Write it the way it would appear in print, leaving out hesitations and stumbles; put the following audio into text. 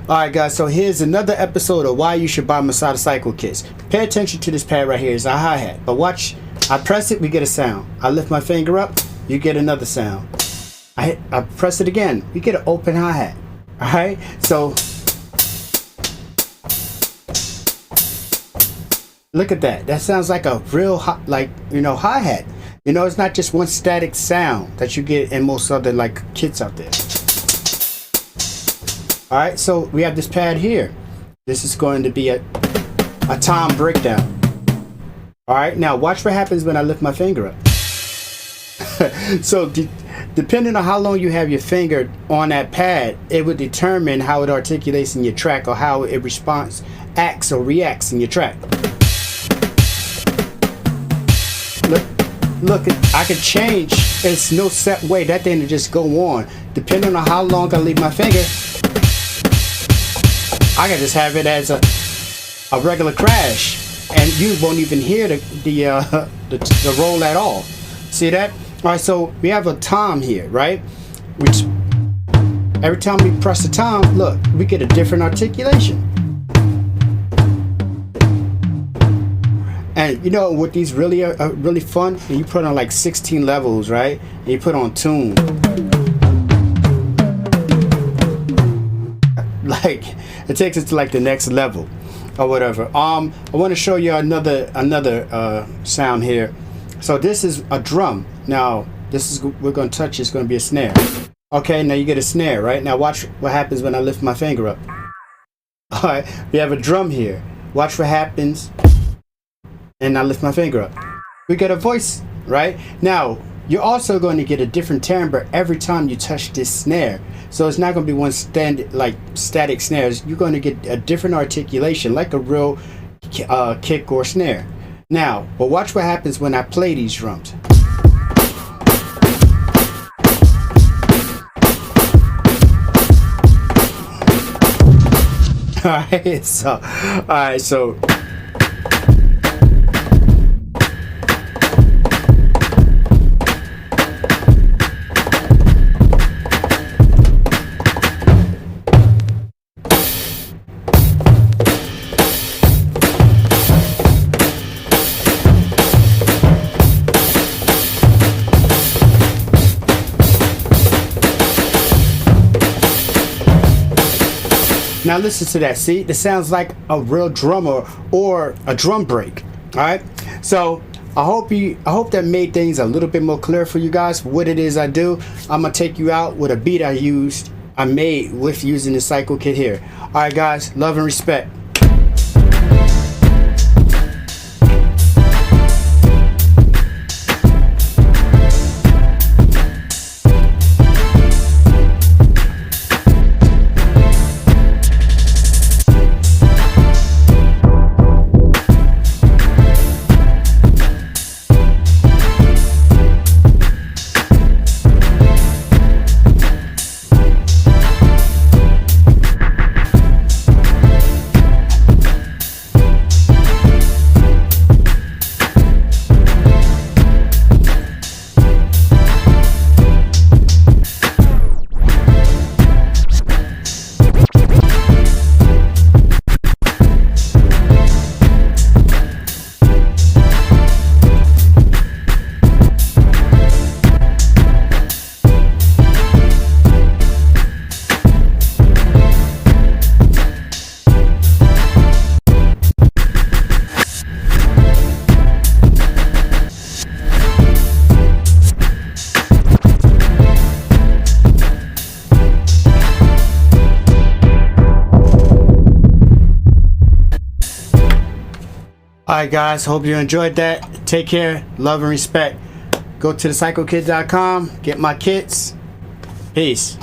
Alright guys, so here's another episode of why you should buy Masada Cycle kits. Pay attention to this pad right here. It's a hi-hat. But watch, I press it, we get a sound. I lift my finger up, you get another sound. I press it again, we get an open hi-hat. Alright, so look at that. That sounds like a real hi-hat. You know, it's not just one static sound that you get in most other kits out there. All right, so we have this pad here. This is going to be a tom breakdown. All right, now watch what happens when I lift my finger up. So depending on how long you have your finger on that pad, it would determine how it articulates in your track or how it acts or reacts in your track. Look, I can change. It's no set way. That thing to just go on. Depending on how long I leave my finger, I can just have it as a regular crash, and you won't even hear the roll at all. See that? All right, so we have a tom here, right? Which every time we press the tom, look, we get a different articulation. And you know what these really are really fun? And you put on like 16 levels, right? And you put on tune. Like it takes it to like the next level or whatever. I want to show you another sound here. So this is a drum. Now this is we're going to touch. It's going to be a snare. Okay, now you get a snare, right? Now watch what happens when I lift my finger up. All right, we have a drum here. Watch what happens. And I lift my finger up. We get a voice, right? Now, you're also going to get a different timbre every time you touch this snare. So it's not going to be one static snares. You're going to get a different articulation, like a real kick or snare. Now, but watch what happens when I play these drums. All right, so now listen to that. See, it sounds like a real drummer or a drum break. All right. So I hope that made things a little bit more clear for you guys. What it is I do. I'm gonna take you out with a beat I made with using the cycle kit here. All right, guys. Love and respect. Alright guys, hope you enjoyed that. Take care, love and respect. Go to thecyclekit.com, get my kits. Peace.